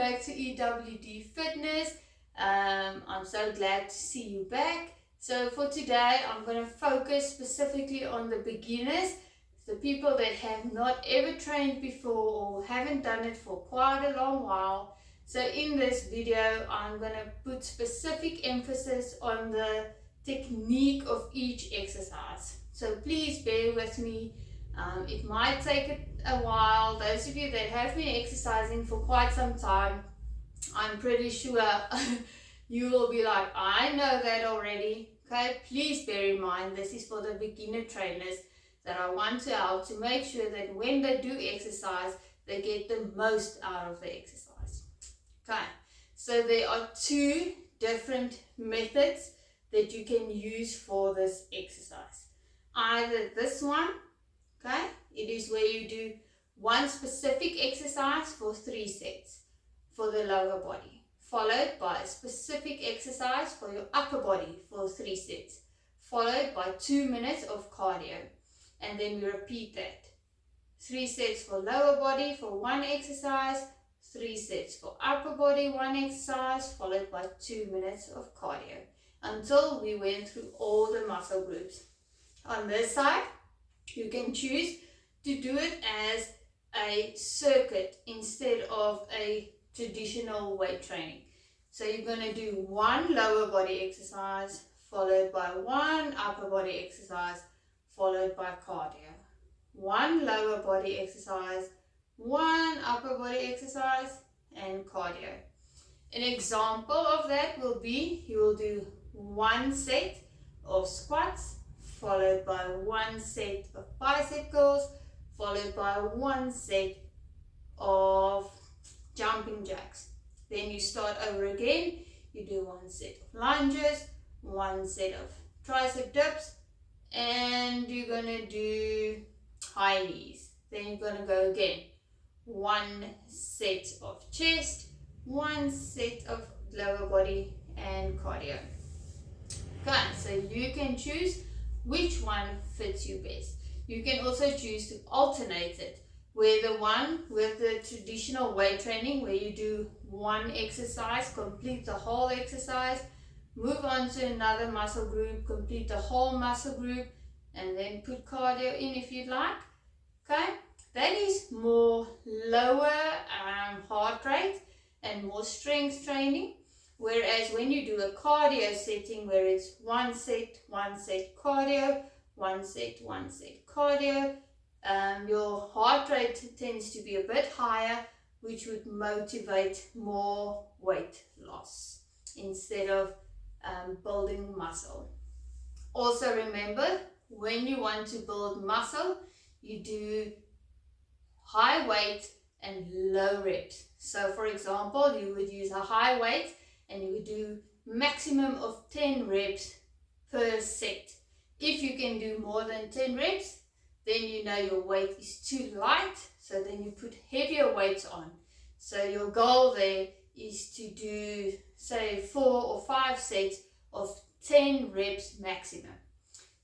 back to EWD Fitness. I'm so glad to see you back. So for today, I'm going to focus specifically on the beginners, the people that have not ever trained before or haven't done it for quite a long while. So in this video, I'm going to put specific emphasis on the technique of each exercise. So please bear with me. It might take a while. Those of you that have been exercising for quite some time, I'm pretty sure you will be like, I know that already. Okay, please bear in mind this is for the beginner trainers that I want to help to make sure that when they do exercise, they get the most out of the exercise. Okay, so there are two different methods that you can use for this exercise. Either this one, okay, it is where you do one specific exercise for 3 sets for the lower body, followed by a specific exercise for your upper body for 3 sets, followed by 2 minutes of cardio, and then we repeat that. 3 sets for lower body for one exercise, 3 sets for upper body, one exercise, followed by 2 minutes of cardio, until we went through all the muscle groups. On this side, you can choose to do it as a circuit instead of a traditional weight training. So you're going to do one lower body exercise, followed by one upper body exercise, followed by cardio. One lower body exercise, one upper body exercise, and cardio. An example of that will be, you will do 1 set of squats, followed by 1 set of bicep curls, followed by 1 set of jumping jacks. Then you start over again. You do 1 set of lunges, 1 set of tricep dips, and you're going to do high knees. Then you're going to go again. 1 set of chest, 1 set of lower body, and cardio. Okay, so you can choose which one fits you best. You can also choose to alternate it, where the one with the traditional weight training, where you do one exercise, complete the whole exercise, move on to another muscle group, complete the whole muscle group, and then put cardio in if you'd like. Okay, that is more lower heart rate and more strength training. Whereas when you do a cardio setting where it's 1 set cardio, 1 set cardio, your heart rate tends to be a bit higher, which would motivate more weight loss instead of building muscle. Also remember, when you want to build muscle, you do high weight and low reps. So for example, you would use a high weight and you would do maximum of 10 reps per set. If you can do more than 10 reps, then you know your weight is too light, so then you put heavier weights on. So your goal there is to do, say, 4 or 5 sets of 10 reps maximum.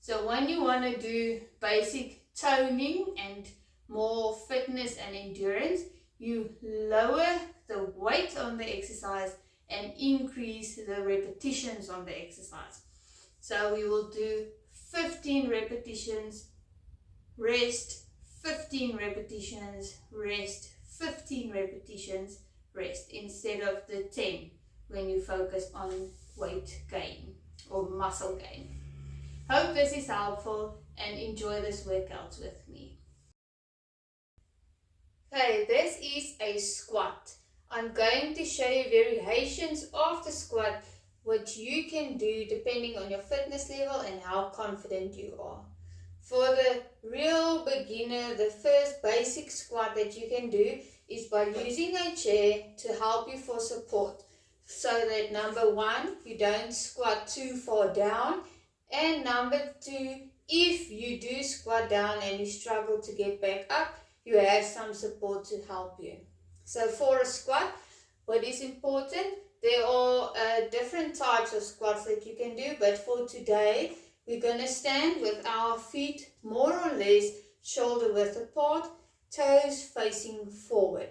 So when you want to do basic toning and more fitness and endurance, you lower the weight on the exercise and increase the repetitions on the exercise. So we will do 15 repetitions, rest, 15 repetitions, rest, 15 repetitions, rest, instead of the 10 when you focus on weight gain or muscle gain. Hope this is helpful and enjoy this workout with me. Okay, this is a squat. I'm going to show you variations of the squat, what you can do depending on your fitness level and how confident you are. For the real beginner, the first basic squat that you can do is by using a chair to help you for support. So that number 1, you don't squat too far down, and number 2, if you do squat down and you struggle to get back up, you have some support to help you. So for a squat, what is important, there are different types of squats that you can do, but for today, we're going to stand with our feet more or less shoulder width apart, toes facing forward.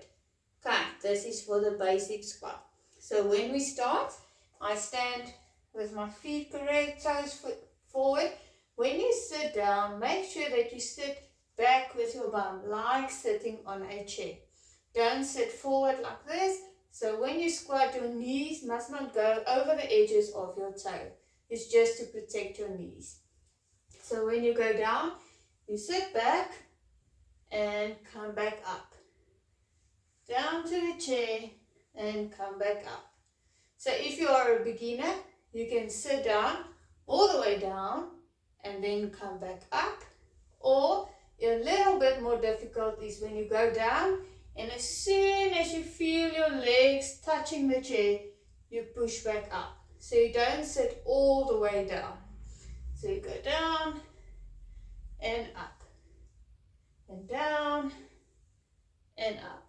Okay, this is for the basic squat. So when we start, I stand with my feet correct, toes forward. When you sit down, make sure that you sit back with your bum, like sitting on a chair. Don't sit forward like this. So when you squat, your knees must not go over the edges of your toe. It's just to protect your knees. So when you go down, you sit back and come back up. Down to the chair and come back up. So if you are a beginner, you can sit down all the way down and then come back up. Or a little bit more difficult is when you go down and as soon as you feel your legs touching the chair, you push back up. So you don't sit all the way down. So you go down and up and down and up.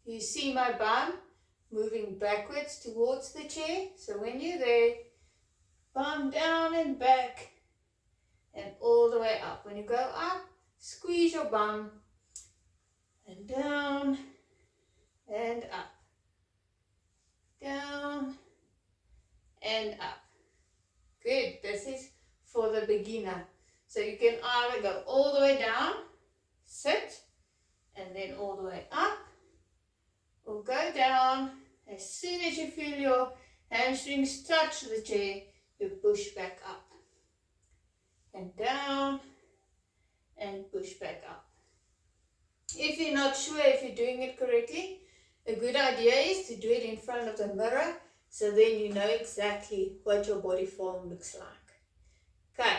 You see my bum moving backwards towards the chair. So when you're there, bum down and back and all the way up. When you go up, squeeze your bum and down and up. Down and up. Good. This is for the beginner. So you can either go all the way down, sit, and then all the way up, or go down. As soon as you feel your hamstrings touch the chair, you push back up. And down and push back up. If you're not sure if you're doing it correctly, a good idea is to do it in front of the mirror, so then you know exactly what your body form looks like. Okay,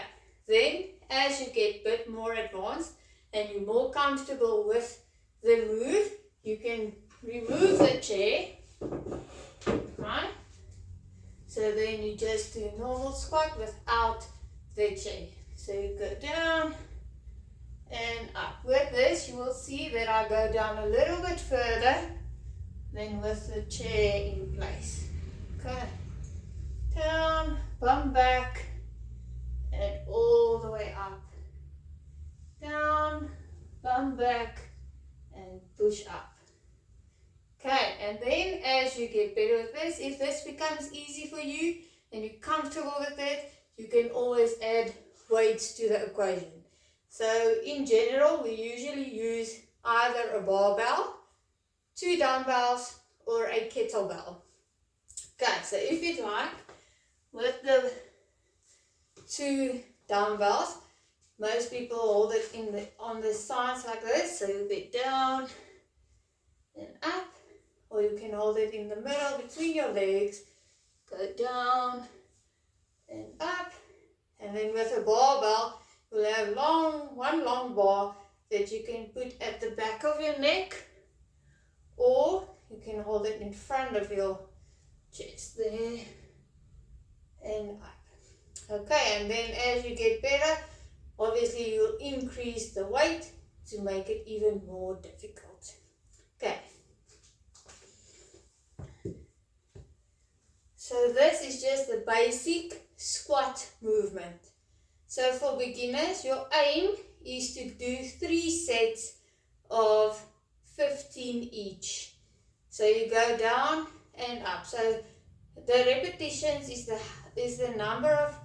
then as you get a bit more advanced and you're more comfortable with the move, you can remove the chair, right? So then you just do a normal squat without the chair. So you go down and up. With this, you will see that I go down a little bit further than with the chair in place. Okay. Down, bum back, and all the way up. Down, bum back, and push up. Okay, and then as you get better with this, if this becomes easy for you and you're comfortable with it, you can always add weights to the equation. So in general, we usually use either a barbell, 2 dumbbells, or a kettlebell. Okay, so if you'd like, with the 2 dumbbells, most people hold it on the sides like this, so you get down and up, or you can hold it in the middle between your legs, go down and up, and then with a barbell, you'll have one long bar that you can put at the back of your neck, or you can hold it in front of your chest there and up. Okay, and then as you get better, obviously you'll increase the weight to make it even more difficult. Okay. So this is just the basic squat movement. So for beginners, your aim is to do 3 sets of 15 each. So you go down and up. So the repetitions is the number of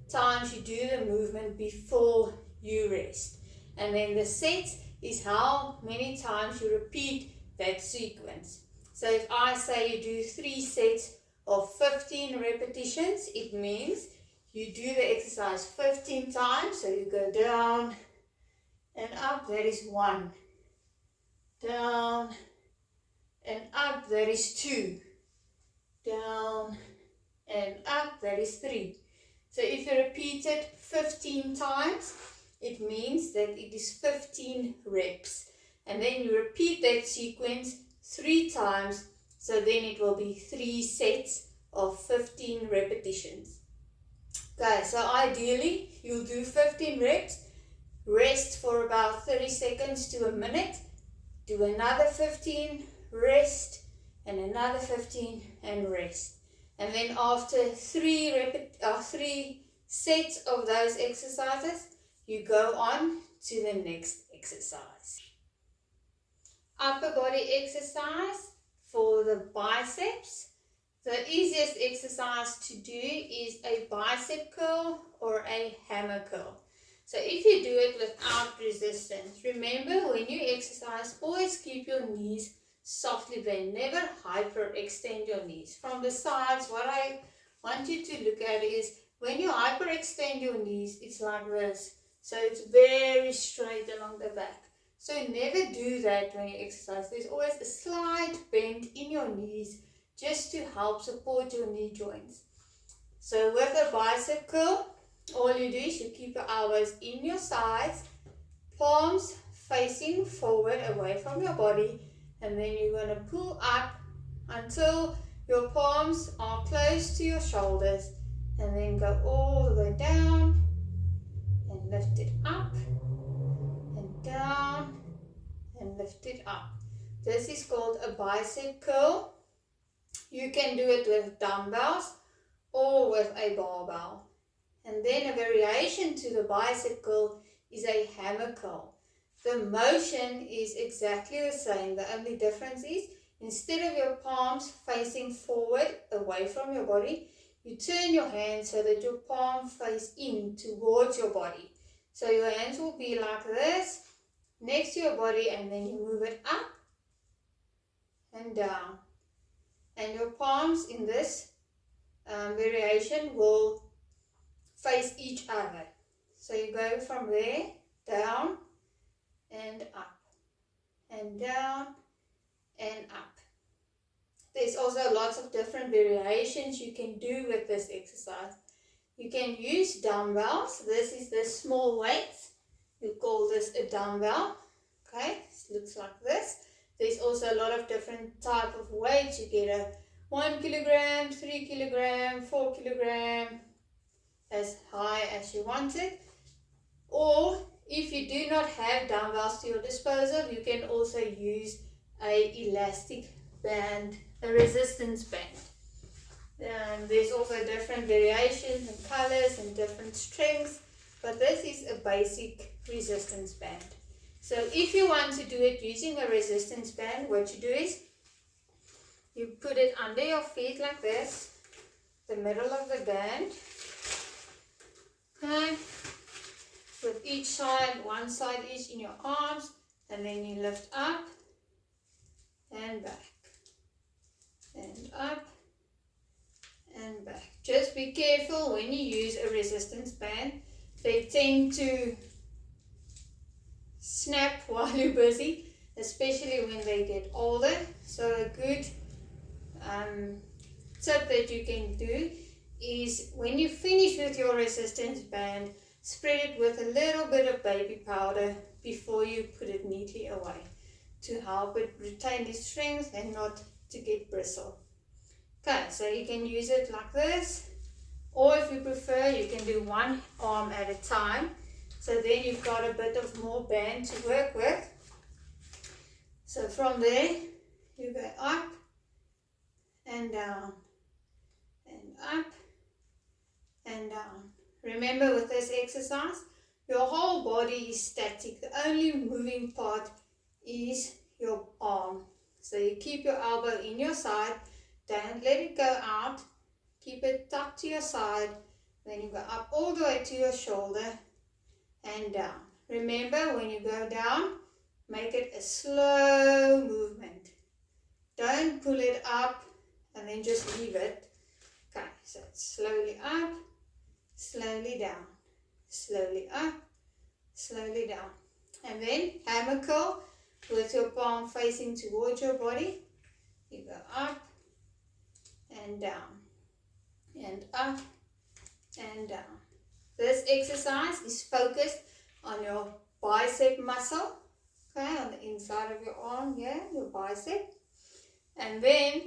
times you do the movement before you rest. And then the sets is how many times you repeat that sequence. So if I say you do 3 sets of 15 repetitions, it means you do the exercise 15 times. So you go down and up, that is 1. Down and up, that is 2. Down and up, that is 3. So if you repeat it 15 times, it means that it is 15 reps. And then you repeat that sequence 3 times, so then it will be 3 sets of 15 repetitions. Okay, so ideally you'll do 15 reps, rest for about 30 seconds to a minute, do another 15, rest, and another 15 and rest. And then after 3 sets of those exercises, you go on to the next exercise. Upper body exercise for the biceps, the easiest exercise to do is a bicep curl or a hammer curl. So if you do it without resistance, remember when you exercise, always keep your knees softly bent. Never hyperextend your knees. From the sides, what I want you to look at is when you hyperextend your knees, it's like this. So it's very straight along the back. So never do that when you exercise. There's always a slight bend in your knees just to help support your knee joints. So with a bicep curl, all you do is you keep your elbows in your sides, palms facing forward away from your body, and then you're going to pull up until your palms are close to your shoulders, and then go all the way down and lift it up and down and lift it up. This is called a bicep curl. You can do it with dumbbells or with a barbell. And then a variation to the bicep curl is a hammer curl. The motion is exactly the same. The only difference is instead of your palms facing forward away from your body, you turn your hands so that your palm face in towards your body. So your hands will be like this next to your body, and then you move it up and down. And your palms in this variation will face each other. So you go from there, down and up, and down and up. There's also lots of different variations you can do with this exercise. You can use dumbbells. This is the small weights. You call this a dumbbell. Okay, it looks like this. There's also a lot of different type of weights. You get a 1 kilogram, 3 kilogram, 4 kilogram, as high as you want it. Or if you do not have dumbbells to your disposal, you can also use a elastic band, a resistance band. There's also different variations and colors and different strengths, but this is a basic resistance band. So if you want to do it using a resistance band, what you do is you put it under your feet like this, the middle of the band. Okay, with each side, one side each in your arms, and then you lift up and back and up and back. Just be careful when you use a resistance band. They tend to snap while you're busy, especially when they get older. So a good tip that you can do is when you finish with your resistance band, spread it with a little bit of baby powder before you put it neatly away to help it retain its strength and not to get bristle. Okay, so you can use it like this, or if you prefer, you can do one arm at a time. So then you've got a bit of more band to work with. So from there, you go up and down and up and down. Remember, with this exercise, your whole body is static. The only moving part is your arm. So you keep your elbow in your side, don't let it go out, keep it tucked to your side, then you go up all the way to your shoulder and down. Remember, when you go down, make it a slow movement. Don't pull it up and then just leave it. Okay, so it's slowly up, slowly down, slowly up, slowly down. And then hammer curl with your palm facing towards your body. You go up and down and up and down. This exercise is focused on your bicep muscle, okay, on the inside of your arm here, your bicep. And then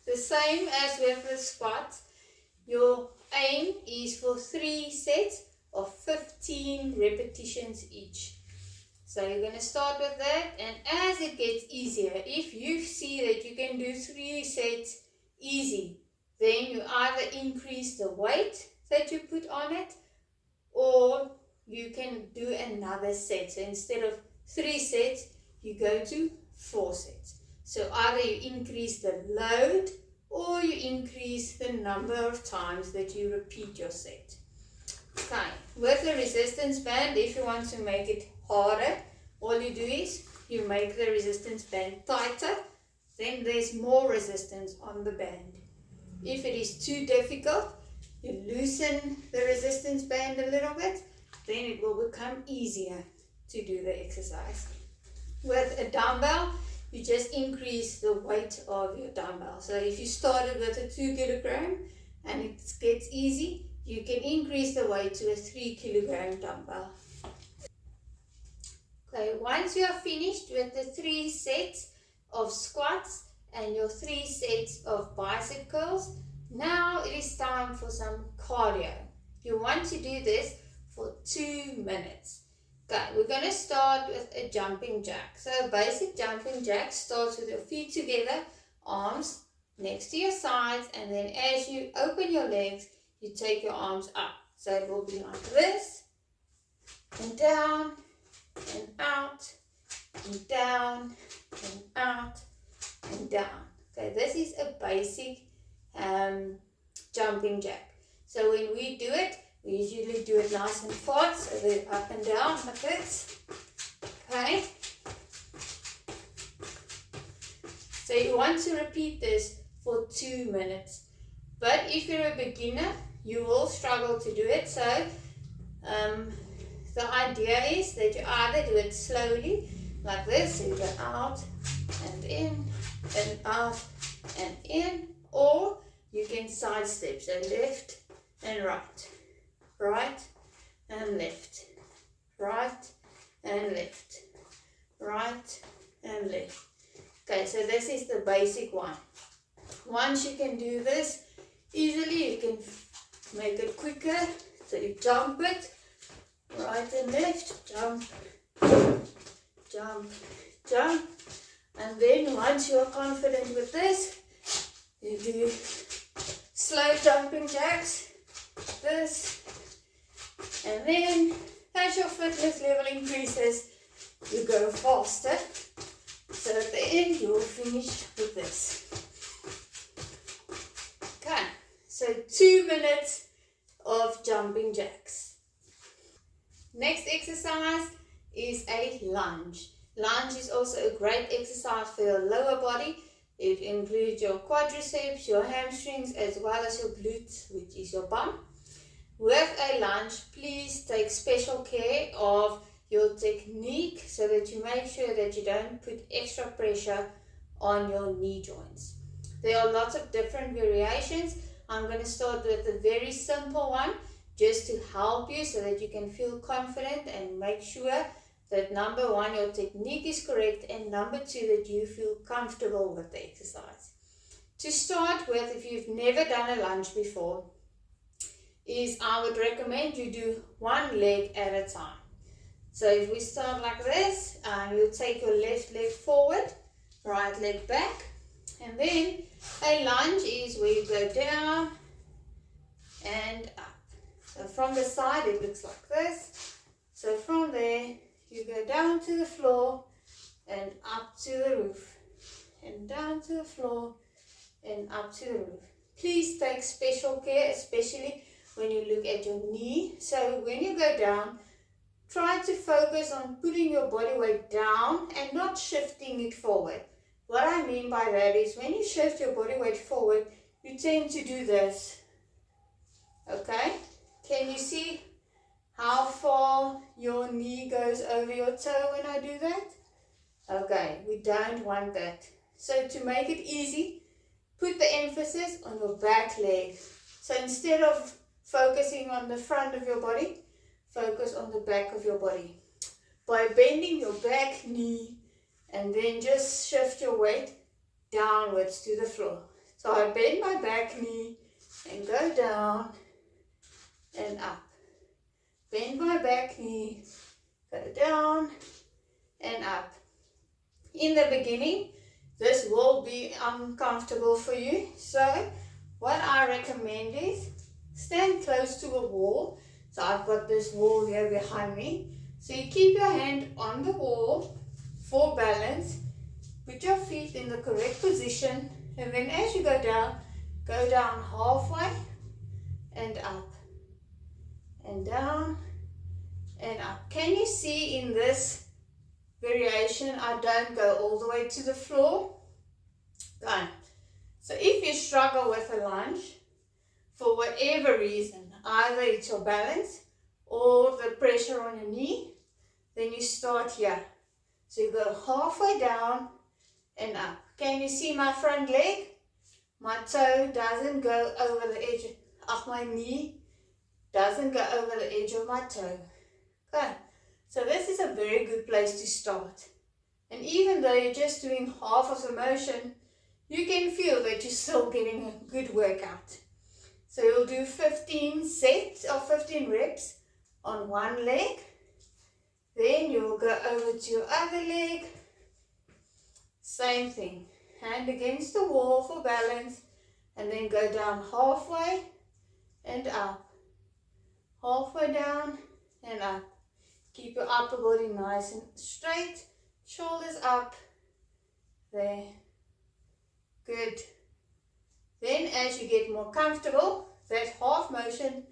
the same as with the squats, your aim is for 3 sets of 15 repetitions each. So you're going to start with that, and as it gets easier, if you see that you can do 3 sets easy, then you either increase the weight that you put on it, or you can do another set. So instead of 3 sets, you go to 4 sets. So either you increase the load or you increase the number of times that you repeat your set. Okay, with the resistance band, if you want to make it harder, all you do is you make the resistance band tighter, then there's more resistance on the band. If it is too difficult, you loosen the resistance band a little bit, then it will become easier to do the exercise. With a dumbbell, you just increase the weight of your dumbbell. So if you started with a 2 kilogram and it gets easy, you can increase the weight to a 3 kilogram dumbbell. Okay, once you are finished with the 3 sets of squats and your 3 sets of bicep curls, now it is time for some cardio. You want to do this for 2 minutes. Okay, we're going to start with a jumping jack. So a basic jumping jack starts with your feet together, arms next to your sides, and then as you open your legs, you take your arms up. So it will be like this, and down, and out, and down, and out, and down. Okay, this is a basic jumping jack. So when we do it, we usually do it nice and fast, so they're up and down like this. Okay. So you want to repeat this for 2 minutes. But if you're a beginner, you will struggle to do it. So the idea is that you either do it slowly, like this, so you go out and in, and out and in, or you can side step, so left and right. Right and left, right and left, right and left. Okay, so this is the basic one. Once you can do this easily, you can make it quicker. So you jump it, right and left, jump, jump, jump. And then once you are confident with this, you do slow jumping jacks, like this. And then, as your fitness level increases, you go faster. So at the end, you will finish with this. Okay, so 2 minutes of jumping jacks. Next exercise is a lunge. Lunge is also a great exercise for your lower body. It includes your quadriceps, your hamstrings, as well as your glutes, which is your bum. With a lunge, please take special care of your technique so that you make sure that you don't put extra pressure on your knee joints. There are lots of different variations. I'm going to start with a very simple one just to help you so that you can feel confident and make sure that number 1, your technique is correct, and number 2, that you feel comfortable with the exercise. To start with, if you've never done a lunge before, I would recommend you do one leg at a time. So if we start like this, you'll take your left leg forward, right leg back, and then a lunge is where you go down and up. So from the side it looks like this. So from there you go down to the floor and up to the roof, and down to the floor and up to the roof. Please take special care, especially when you look at your knee. So when you go down, try to focus on putting your body weight down and not shifting it forward. What I mean by that is when you shift your body weight forward, you tend to do this. Okay? Can you see how far your knee goes over your toe when I do that? Okay, we don't want that. So to make it easy, put the emphasis on your back leg. So instead of focusing on the front of your body, focus on the back of your body. By bending your back knee and then just shift your weight downwards to the floor. So I bend my back knee and go down and up. Bend my back knee, go down and up. In the beginning, this will be uncomfortable for you. So what I recommend is stand close to a wall. So I've got this wall here behind me. So you keep your hand on the wall for balance. Put your feet feet in the correct position, and then as you go down halfway and up and down and up. Can you see in this variation I don't go all the way to the floor? Good. So if you struggle with a lunge for whatever reason, either it's your balance or the pressure on your knee, then you start here. So you go halfway down and up. Can you see my front leg? My toe doesn't go over the edge of my knee, doesn't go over the edge of my toe. Okay, so this is a very good place to start. And even though you're just doing half of the motion, you can feel that you're still getting a good workout. So you'll do 15 sets or 15 reps on one leg. Then you'll go over to your other leg. Same thing. Hand against the wall for balance, and then go down halfway and up. Halfway down and up. Keep your upper body nice and straight. Shoulders up. There. Good. Then as you get more comfortable, that half motion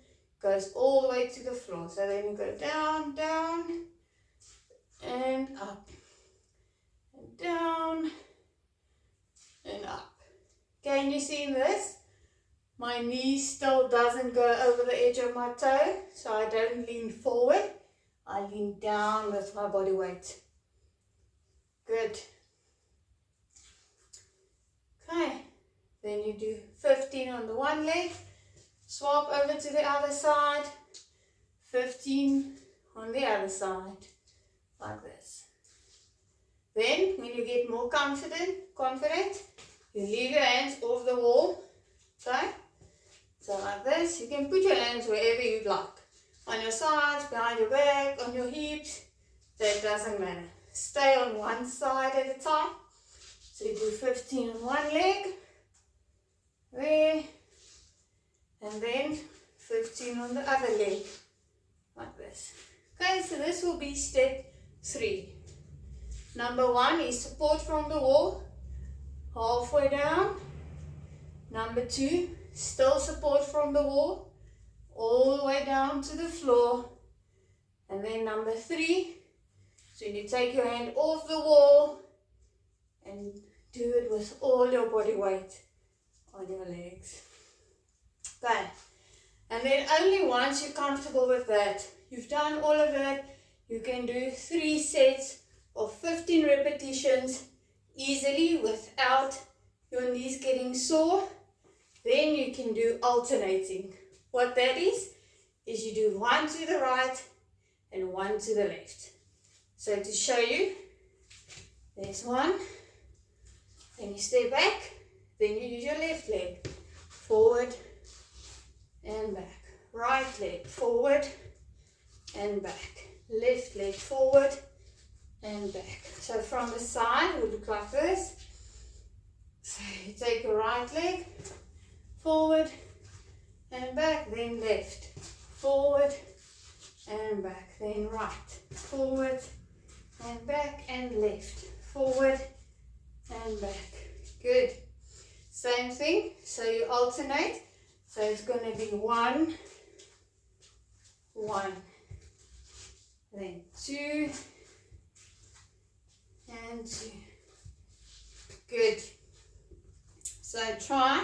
goes all the way to the floor. So then you go down, down, and up, and down, and up. Can you see this? My knee still doesn't go over the edge of my toe, so I don't lean forward. I lean down with my body weight. Good. Okay, then you do 15 on the one leg, swap over to the other side, 15 on the other side, like this. Then, when you get more confident, you leave your hands off the wall, okay? So like this, you can put your hands wherever you'd like. On your sides, behind your back, on your hips, that doesn't matter. Stay on one side at a time. So you do 15 on one leg, there, and then 15 on the other leg, like this. Okay, so this will be step 3. Number 1 is support from the wall, halfway down. Number 2, still support from the wall, all the way down to the floor. And then number 3, so you take your hand off the wall and do it with all your body weight on your legs. Okay, and then only once you're comfortable with that, you've done all of that, you can do 3 sets of 15 repetitions easily without your knees getting sore. Then you can do alternating. What that is you do 1 to the right and 1 to the left. So to show you, there's 1, then you step back, then you use your left leg, forward and back, right leg, forward and back, left leg, forward and back. So from the side, it would look like this. So you take your right leg, forward and back, then left, forward and back, then right, forward and back, and left, forward and back. Good. Same thing, so you alternate. So it's going to be 1, 1, then 2, and 2. Good. So try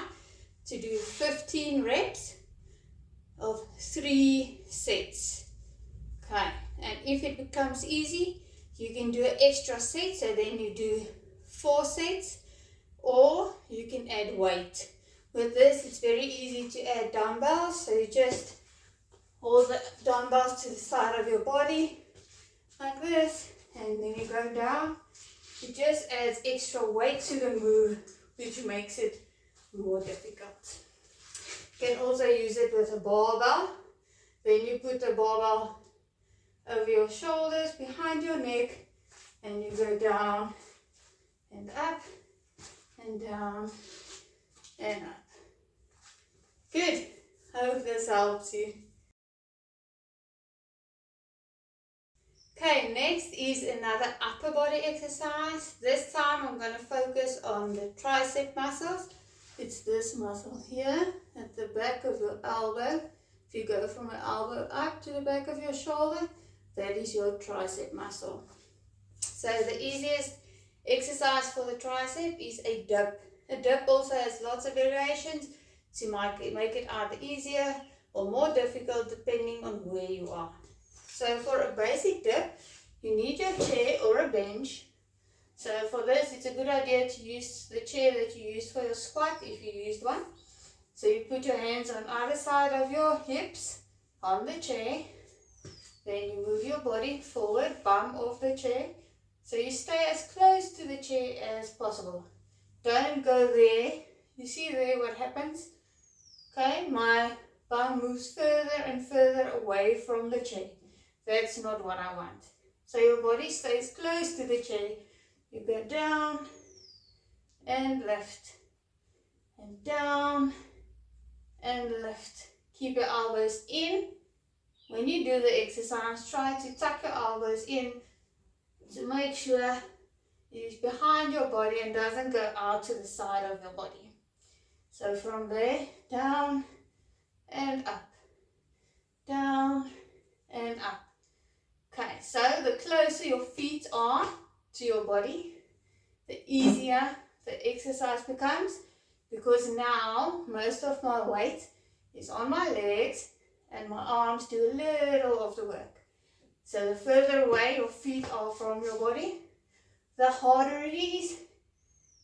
to do 15 reps of 3 sets. Okay, and if it becomes easy, you can do an extra set, so then you do 4 sets, or you can add weight. With this, it's very easy to add dumbbells, so you just hold the dumbbells to the side of your body, like this, and then you go down. It just adds extra weight to the move, which makes it more difficult. You can also use it with a barbell. Then you put the barbell over your shoulders, behind your neck, and you go down and up and down and up. Good. I hope this helps you. Okay, next is another upper body exercise. This time I'm going to focus on the tricep muscles. It's this muscle here at the back of your elbow. If you go from your elbow up to the back of your shoulder, that is your tricep muscle. So the easiest exercise for the tricep is a dip. A dip also has lots of variations to make it either easier or more difficult depending on where you are. So for a basic dip, you need your chair or a bench. So for this, it's a good idea to use the chair that you used for your squat if you used one. So you put your hands on either side of your hips on the chair. Then you move your body forward, bum off the chair. So you stay as close to the chair as possible. Don't go there. You see there what happens? Okay, my bum moves further and further away from the chair. That's not what I want. So your body stays close to the chair. You go down and lift. And down and lift. Keep your elbows in. When you do the exercise, try to tuck your elbows in to make sure it is behind your body and doesn't go out to the side of your body. So from there, down and up. Down and up. Okay, so the closer your feet are to your body, the easier the exercise becomes, because now most of my weight is on my legs and my arms do a little of the work. So the further away your feet are from your body, the harder it is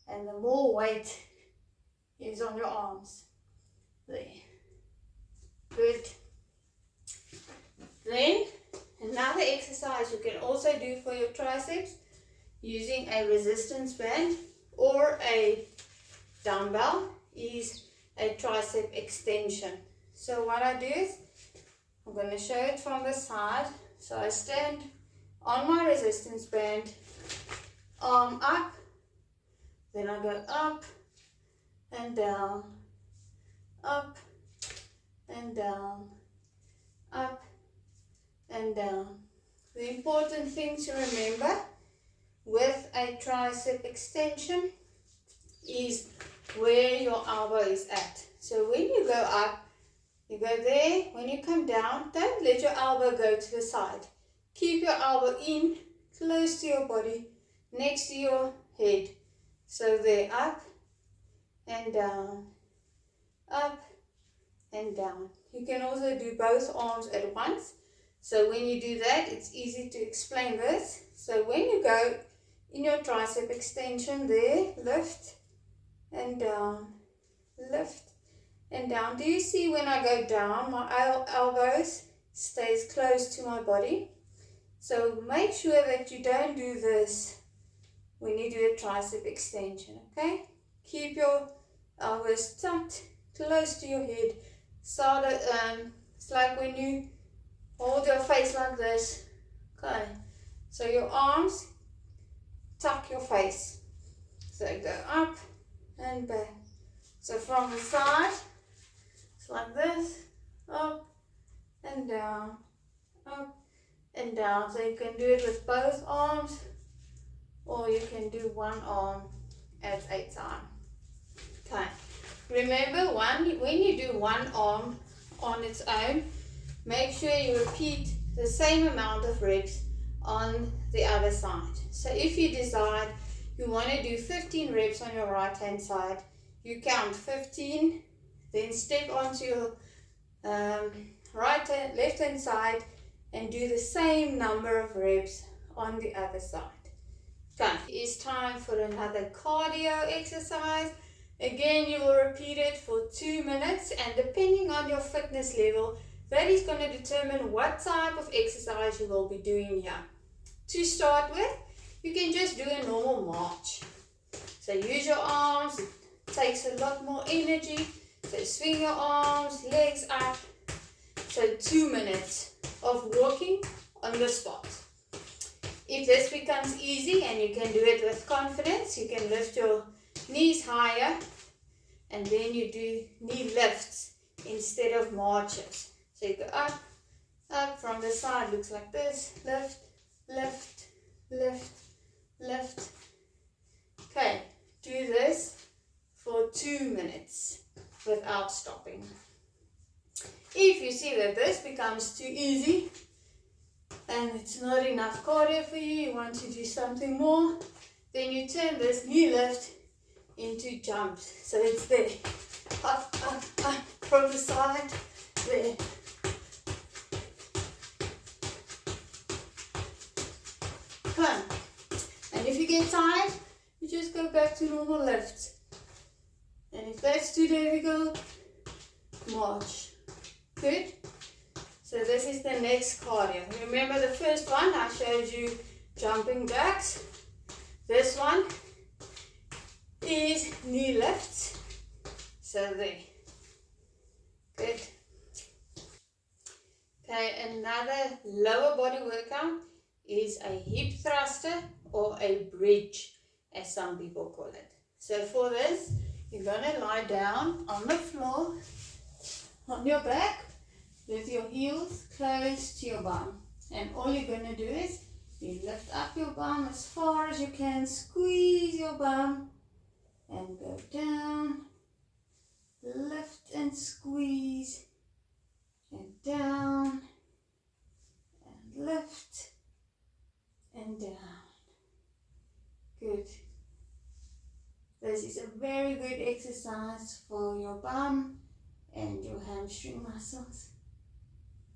and the more weight is on your arms. There. Good. Then another exercise you can also do for your triceps using a resistance band or a dumbbell is a tricep extension. So what I do is, I'm going to show it from the side. So I stand on my resistance band, arm up, then I go up and down, up and down, up and down. The important thing to remember with a tricep extension is where your elbow is at. So when you go up, you go there. When you come down, don't let your elbow go to the side. Keep your elbow in, close to your body, next to your head. So there, up and down, up and down. You can also do both arms at once. So when you do that, it's easy to explain this. So when you go in your tricep extension there, lift and down, lift and down. Do you see when I go down, my elbows stays close to my body? So make sure that you don't do this when you do a tricep extension, okay? Keep your elbows tucked close to your head. So that it's like when you hold your face like this, okay? So your arms tuck your face. So go up and back. So from the side, it's like this, up and down, up and down. So you can do it with both arms, or you can do one arm at a time. Okay. Remember, when you do one arm on its own, make sure you repeat the same amount of reps on the other side. So if you decide you want to do 15 reps on your right hand side, you count 15, then step onto your left hand side and do the same number of reps on the other side. Okay, it's time for another cardio exercise. Again, you will repeat it for 2 minutes, and depending on your fitness level, that is going to determine what type of exercise you will be doing here. To start with, you can just do a normal march. So use your arms, it takes a lot more energy. So swing your arms, legs up. So 2 minutes of walking on the spot. If this becomes easy and you can do it with confidence, you can lift your knees higher and then you do knee lifts instead of marches. So you go up from the side, looks like this, lift, lift, lift, lift. Okay, do this for 2 minutes without stopping. If you see that this becomes too easy and it's not enough cardio for you, you want to do something more, then you turn this knee lift into jumps. So it's there, up, up, up from the side, there. Come. And if you get tired, you just go back to normal lifts. And if that's too difficult, march. Good. So this is the next cardio. Remember the first one, I showed you jumping jacks. This one is knee lifts. So there. Good. Okay, another lower body workout is a hip thruster or a bridge, as some people call it. So for this, you're going to lie down on the floor, on your back, with your heels close to your bum. And all you're going to do is, you lift up your bum as far as you can, squeeze your bum, and go down, lift and squeeze, and down, and lift, and down. Good. This is a very good exercise for your bum and your hamstring muscles.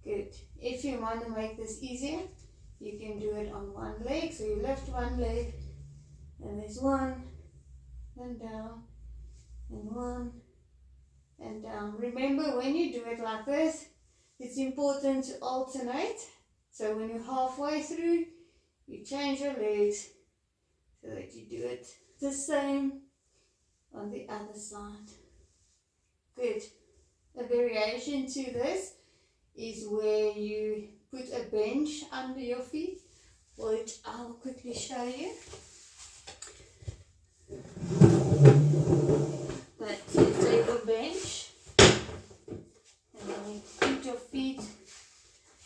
Good. If you want to make this easier, you can do it on one leg. So you lift one leg, and there's one, and down, and one, and down. Remember, when you do it like this, it's important to alternate. So when you're halfway through, you change your legs so that you do it the same on the other side. Good. A variation to this is where you put a bench under your feet, which I'll quickly show you. But you take a bench and then you put your feet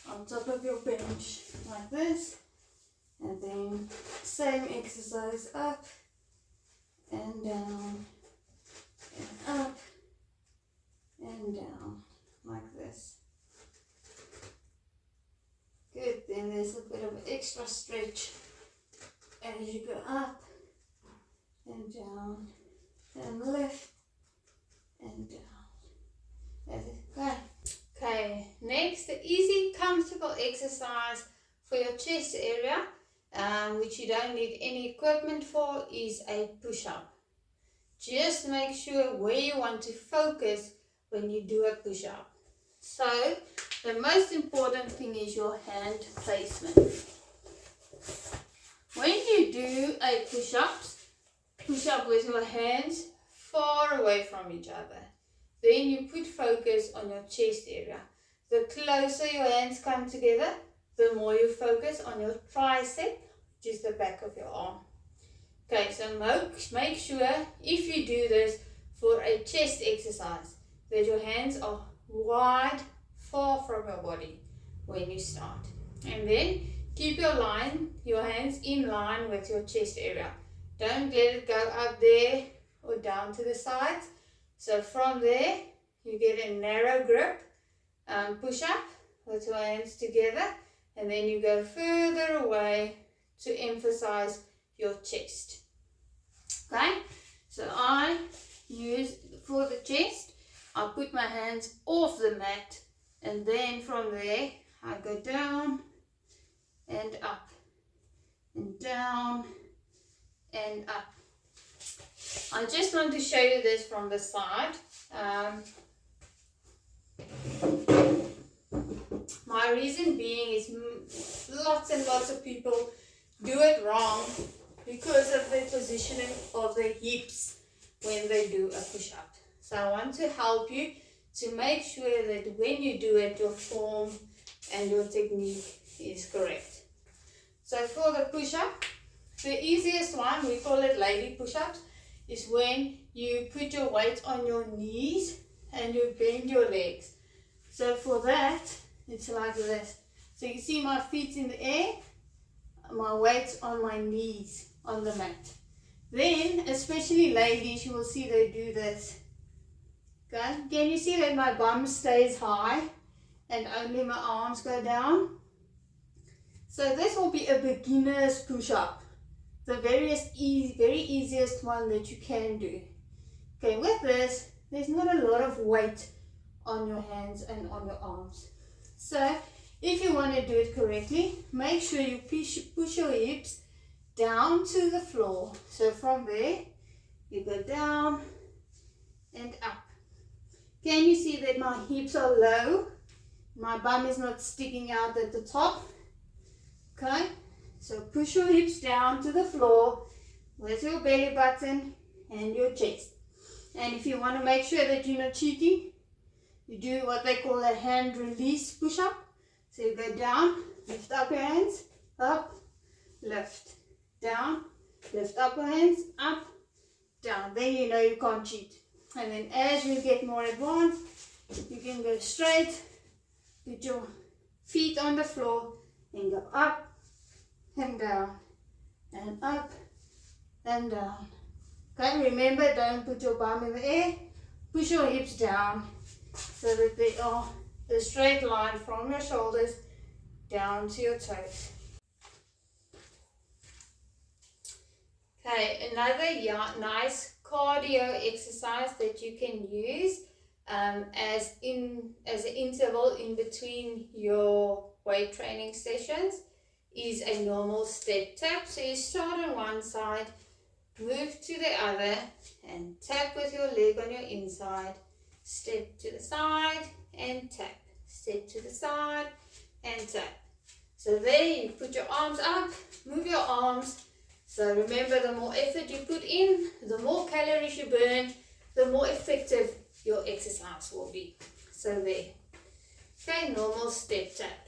on top of your bench like this, and then same exercise, up and down and up and down like this. Good. Then there's a bit of extra stretch as you go up and down and lift and down. That's it. Okay. Okay, next, the easy, comfortable exercise for your chest area, which you don't need any equipment for, is a push-up. Just make sure where you want to focus when you do a push-up. So, the most important thing is your hand placement. When you do a push up with your hands far away from each other. Then you put focus on your chest area. The closer your hands come together, the more you focus on your tricep, which is the back of your arm. Okay, so make sure if you do this for a chest exercise, that your hands are wide, far from your body when you start. And then keep your hands in line with your chest area. Don't let it go up there or down to the sides. So from there, you get a narrow grip, push up with your hands together, and then you go further away to emphasize your chest. Okay, so I use, for the chest, I put my hands off the mat, and then from there, I go down and up, and down and up. I just want to show you this from the side. My reason being is lots and lots of people do it wrong because of the positioning of the hips when they do a push-up. So I want to help you to make sure that when you do it, your form and your technique is correct. So for the push-up, the easiest one, we call it lady push-ups, is when you put your weight on your knees and you bend your legs. So for that, it's like this. So you see my feet in the air, my weight on my knees on the mat. Then, especially ladies, you will see they do this. Okay, can you see that my bum stays high and only my arms go down? So this will be a beginner's push-up, the very easiest one that you can do. Okay, with this, there's not a lot of weight on your hands and on your arms. So if you want to do it correctly, make sure you push your hips down to the floor. So from there, you go down and up. Can you see that my hips are low? My bum is not sticking out at the top. Okay, so push your hips down to the floor with your belly button and your chest. And if you want to make sure that you're not cheating, you do what they call a hand release push-up. So you go down, lift up your hands, up, lift, down, lift up your hands, up, down. Then you know you can't cheat. And then as you get more advanced, you can go straight, put your feet on the floor, and go up and down, and up and down. Okay, remember, don't put your bum in the air. Push your hips down so that they are a straight line from your shoulders down to your toes. Okay, another nice cardio exercise that you can use as an interval in between your weight training sessions is a normal step tap. So you start on one side, move to the other, and tap with your leg on your inside. Step to the side and tap. Step to the side and tap. So there you put your arms up, move your arms. So remember, the more effort you put in, the more calories you burn, the more effective your exercise will be. So there. Okay, normal step tap.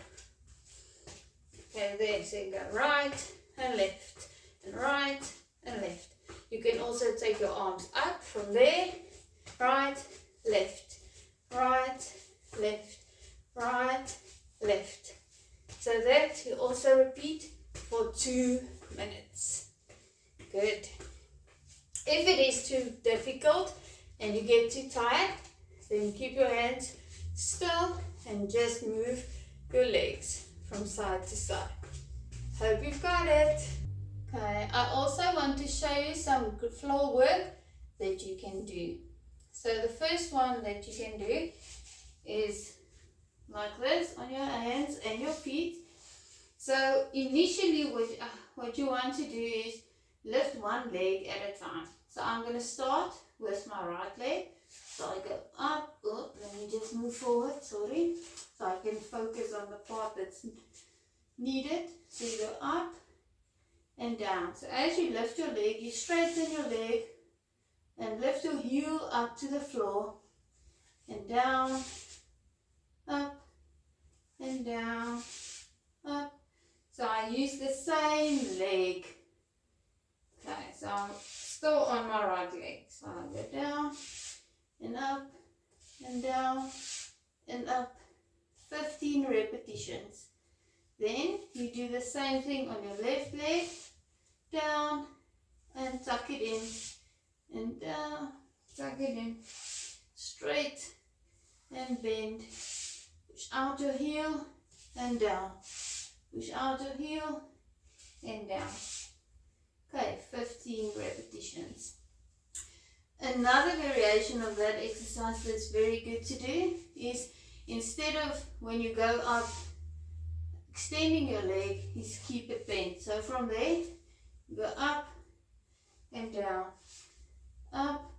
Okay, there. So you go right and left, and right and left. You can also take your arms up from there. Right, left, right, left, right, left. So that you also repeat for 2 minutes. Good. If it is too difficult and you get too tired, then keep your hands still and just move your legs from side to side. Hope you've got it. Okay, I also want to show you some good floor work that you can do. So the first one that you can do is like this on your hands and your feet. So initially what you want to do is lift one leg at a time. So I'm going to start with my right leg. So I go up, let me just move forward, sorry. So I can focus on the part that's needed. So you go up and down. So as you lift your leg, you straighten your leg and lift your heel up to the floor and down, up and down, up. So I use the same leg. Okay, so I'm still on my right leg. So I go down and up and down and up, 15 repetitions. Then you do the same thing on your left leg, down and tuck it in, and down, tuck it in, straight and bend, push out your heel and down, push out your heel and down. Okay, 15 repetitions. Another variation of that exercise that's very good to do is, instead of when you go up extending your leg, is keep it bent. So from there, you go up and down, up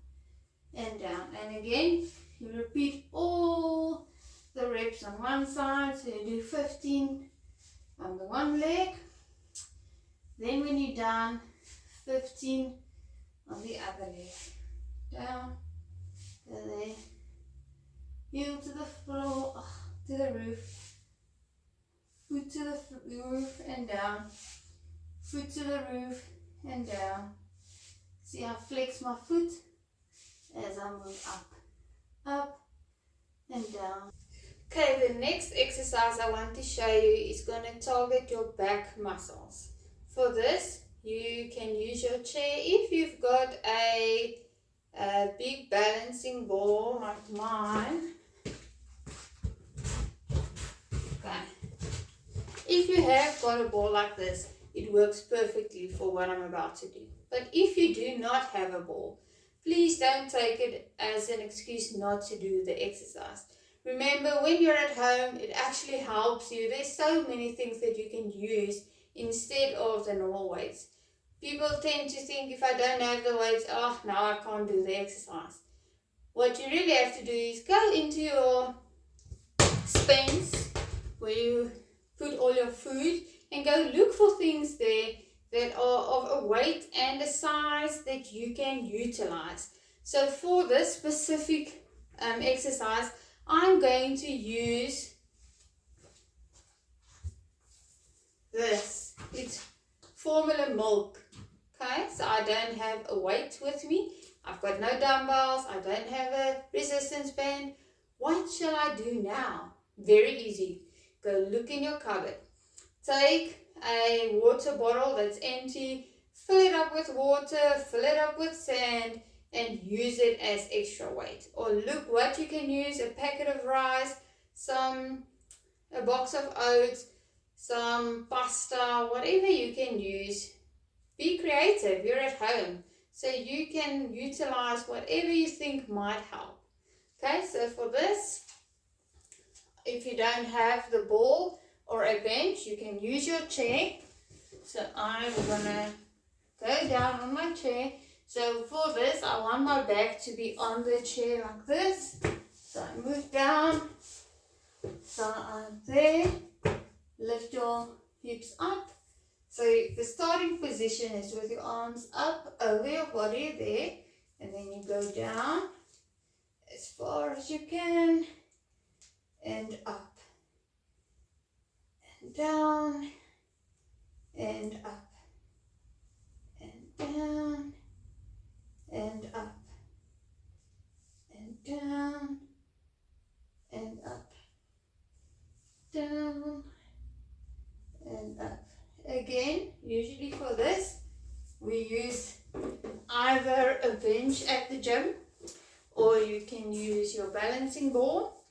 and down. And again, you repeat all the reps on one side. So you do 15 on the one leg. Then when you're done, 15 on the other leg. Down, go there, heel to the floor, to the roof, foot to the roof and down, foot to the roof and down. See, I flex my foot as I move up and down. Okay, the next exercise I want to show you is going to target your back muscles. for this, you can use your chair. If you've got a big balancing ball like mine, okay. If you have got a ball like this, it works perfectly for what I'm about to do. But if you do not have a ball, please don't take it as an excuse not to do the exercise. Remember, when you're at home, it actually helps you. There's so many things that you can use instead of the normal weights. People tend to think, if I don't have the weights, oh, now I can't do the exercise. What you really have to do is go into your spends where you put all your food and go look for things there that are of a weight and a size that you can utilize. So for this specific exercise, I'm going to use this. It's formula milk. Okay, so I don't have a weight with me. I've got no dumbbells. I don't have a resistance band. What shall I do now? Very easy. Go look in your cupboard. Take a water bottle that's empty, fill it up with water, fill it up with sand, and use it as extra weight. Or look what you can use: a packet of rice, a box of oats, some pasta, whatever you can use. Be creative. You're at home, so you can utilize whatever you think might help. Okay, so for this, if you don't have the ball or a bench, you can use your chair. So I'm gonna go down on my chair. So for this, I want my back to be on the chair like this. So I move down. So I'm there. Lift your hips up. So the starting position is with your arms up over your body there. And then you go down as far as you can. And up. And down. And up. And down. And up. And down. And up. Down. And up. Again, usually for this, we use either a bench at the gym, or you can use your balancing ball,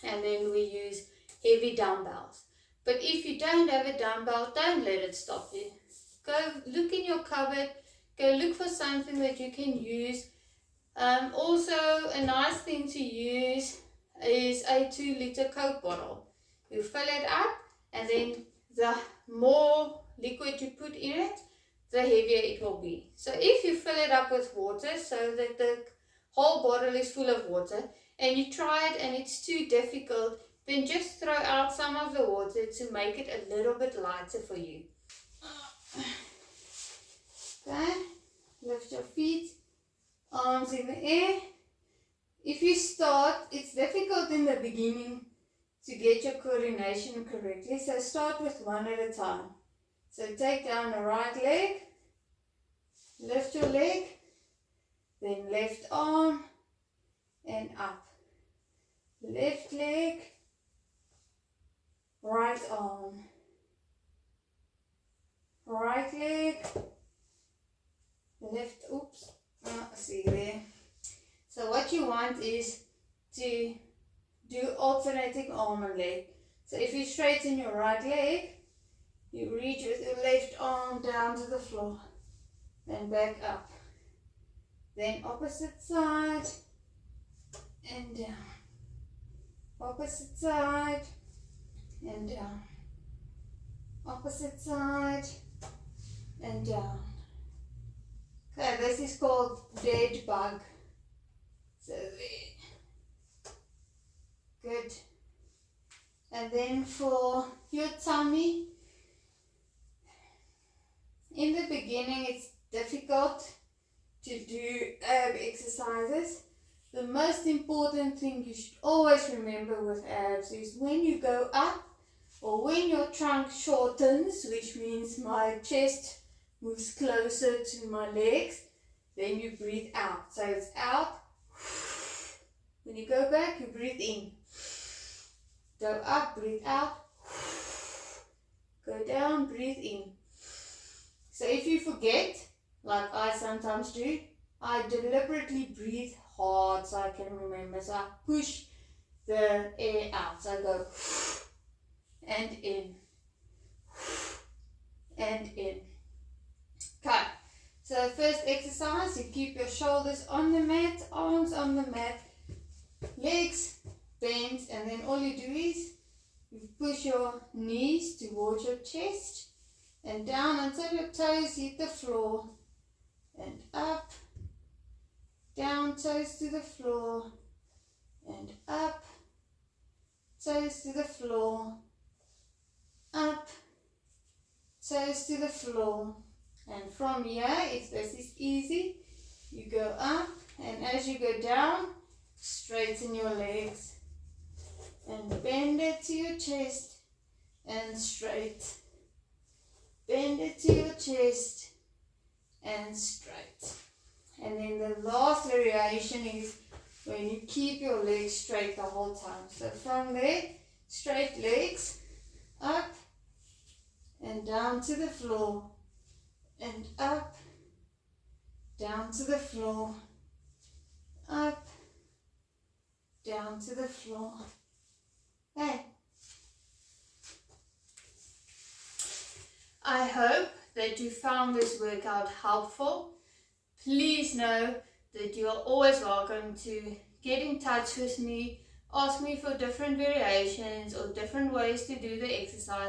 and then we use heavy dumbbells. But if you don't have a dumbbell, don't let it stop you. Go look in your cupboard, go look for something that you can use. Also, a nice thing to use is a 2-liter Coke bottle. You fill it up, and then the more liquid you put in it, the heavier it will be. So if you fill it up with water so that the whole bottle is full of water, and you try it and it's too difficult, then just throw out some of the water to make it a little bit lighter for you. Okay, lift your feet, arms in the air. If you start, it's difficult in the beginning to get your coordination correctly, so start with one at a time. So take down the right leg, lift your leg, then left arm and up. Left leg, right arm, right leg, left, see there. So what you want is to do alternating arm and leg. So if you straighten your right leg, you reach with your left arm down to the floor, then back up. Then opposite side and down. Opposite side and down. Opposite side and down. Okay, this is called dead bug. So there. Good. And then for your tummy, in the beginning it's difficult to do ab exercises. The most important thing you should always remember with abs is when you go up, or when your trunk shortens, which means my chest moves closer to my legs, then you breathe out. So it's out. When you go back, you breathe in. Go up, breathe out. Go down, breathe in. So if you forget, like I sometimes do, I deliberately breathe hard so I can remember. So I push the air out. So I go and in and in. Okay. So the first exercise, you keep your shoulders on the mat, arms on the mat, legs bent, and then all you do is you push your knees towards your chest and down until your toes hit the floor, and up, down, toes to the floor, and up, toes to the floor, up, toes to the floor. And from here, if this is easy, you go up, and as you go down, straighten your legs and bend it to your chest and straight. Bend it to your chest and straight. And then the last variation is when you keep your legs straight the whole time. So from there, straight legs, up and down to the floor, and up, down to the floor, up, down to the floor. Okay. I hope that you found this workout helpful. Please know that you are always welcome to get in touch with me, ask me for different variations or different ways to do the exercise.